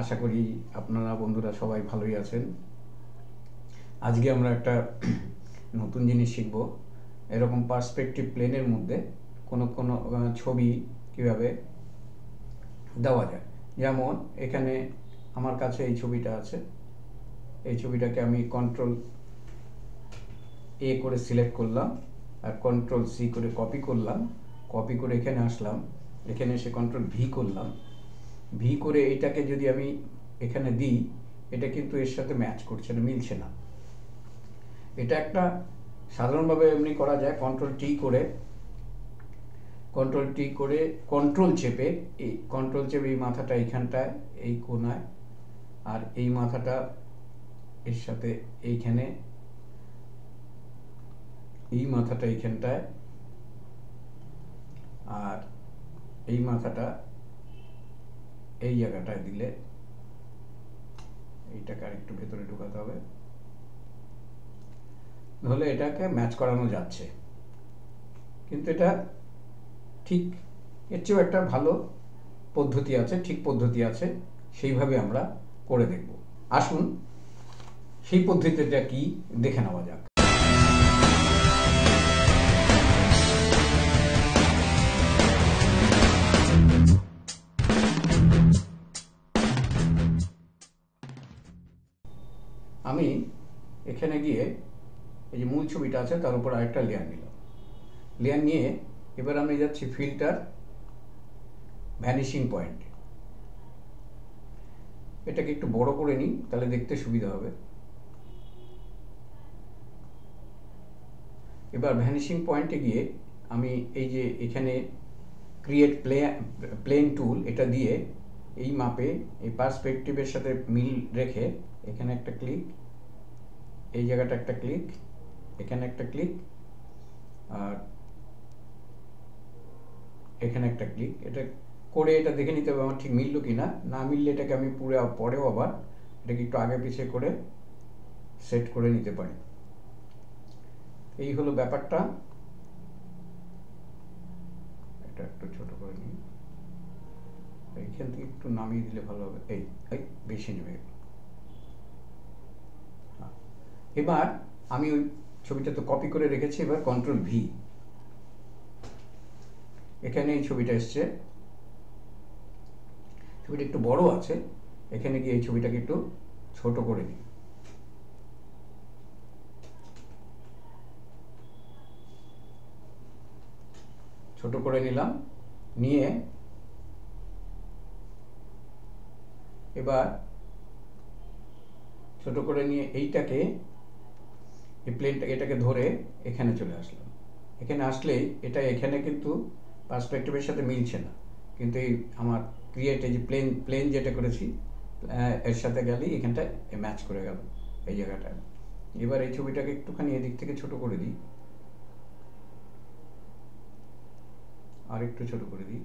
আশা করি আপনারা বন্ধুরা সবাই ভালোই আছেন। আজকে আমরা একটা নতুন জিনিস শিখব। এরকম পার্সপেক্টিভ প্লেনের মধ্যে কোনো কোনো ছবি কিভাবে দেওয়া যায়। যেমন এখানে আমার কাছে এই ছবিটা আছে। এই ছবিটাকে আমি কন্ট্রোল এ করে সিলেক্ট করলাম আর কন্ট্রোল সি করে কপি করলাম। কপি করে এখানে আসলাম, এখানে এসে কন্ট্রোল ভি করলাম। ভি করে এটাকে যদি আমি এখানে দিই, এটা কিন্তু এর সাথে ম্যাচ করছে না, মিলছে না। এটা একটা সাধারণভাবে এমনি করা যায়, কন্ট্রোল টি করে কন্ট্রোল চেপে এই মাথাটা এইখানটায়, এই কোনায়, আর এই মাথাটা এর সাথে এইখানে, এই মাথাটা এইখানটায়, আর এই মাথাটা এই জায়গাটায় দিলে, এইটাকে আর একটু ভেতরে ঢুকাতে হবে, তাহলে এটাকে ম্যাচ করানো যাচ্ছে। কিন্তু এটা ঠিক এর চেয়েও একটা ভালো পদ্ধতি আছে, ঠিক পদ্ধতি আছে, সেইভাবে আমরা করে দেখব। আসুন সেই পদ্ধতিটা কি দেখে নেওয়া যাক। আমি এখানে গিয়ে এই যে মূল ছবিটা আছে তার উপর আরেকটা লেয়ার নিলাম। লেয়ার নিয়ে এবার আমি যাচ্ছি ফিল্টার, ভ্যানিশিং পয়েন্ট। এটাকে একটু বড় করে নিই, তাহলে দেখতে সুবিধা হবে। এবার ভ্যানিশিং পয়েন্টে গিয়ে আমি এই যে এখানে ক্রিয়েট প্লেন টুল, এটা দিয়ে এই মাপে এই পার্সপেক্টিভের সাথে মিল রেখে এখানে একটা ক্লিক, এই জায়গাটা একটা ক্লিক, এখানে একটা ক্লিক, আর এখানে একটা ক্লিক। এটা করে এটা দেখে নিতে হবে আমার ঠিক মিলল কি না। না মিললে এটাকে আমি পরেও আবার এটাকে একটু আগে পিছিয়ে করে সেট করে নিতে পারি। এই হলো ব্যাপারটা। এটা একটু ছোট করে নিই, এইখান থেকে একটু নামিয়ে দিলে ভালো হবে। এই বেশি নেবে। এবার আমি ওই ছবিটা তো কপি করে রেখেছি, এবার কন্ট্রোল ভি, এখানে এই ছবিটা এসছে। ছবিটা একটু বড় আছে, এখানে গিয়ে এই ছবিটাকে একটু ছোট করে দিই। ছোট করে নিলাম, নিয়ে এবার ছোট করে নিয়ে এইটাকে, এই প্লেনটাকে, এটাকে ধরে এখানে চলে আসলাম। এখানে আসলেই এটা এখানে কিন্তু পার্সপেক্টিভের সাথে মিলছে না, কিন্তু এই আমার ক্রিয়েট এই যে প্লেন যেটা করেছি এর সাথে গেলেই এখানটায় ম্যাচ করে গেল এই জায়গাটায়। এবার এই ছবিটাকে একটুখানি এদিক থেকে ছোট করে দিই, আর একটু ছোট করে দিই।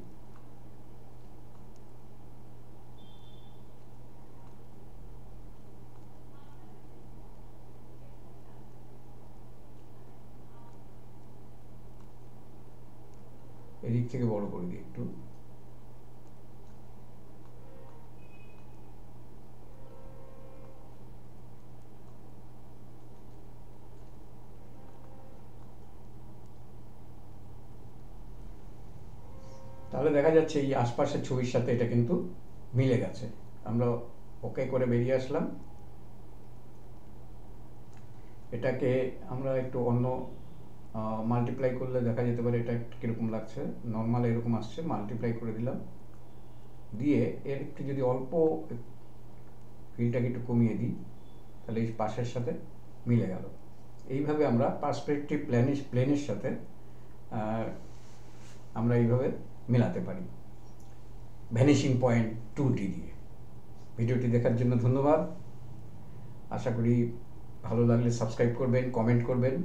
এদিক থেকে বড় করে দিই একটু। তাহলে দেখা যাচ্ছে এই আশপাশের ছবির সাথে এটা কিন্তু মিলে গেছে। আমরা ওকে করে বেরিয়ে আসলাম। এটাকে আমরা একটু অন্য মাল্টিপ্লাই করলে দেখা যেতে পারে এটা কীরকম লাগছে। নর্মাল এরকম আসছে, মাল্টিপ্লাই করে দিলাম, দিয়ে এর একটু যদি অল্প ফিলটাকে একটু কমিয়ে দিই, তাহলে এই পাশের সাথে মিলে গেল। এইভাবে আমরা পার্সপেক্টিভ প্লেনের সাথে আমরা এইভাবে মেলাতে পারি ভ্যানিশিং পয়েন্ট টুলটি দিয়ে। ভিডিওটি দেখার জন্য ধন্যবাদ। আশা করি ভালো লাগলে সাবস্ক্রাইব করবেন, কমেন্ট করবেন।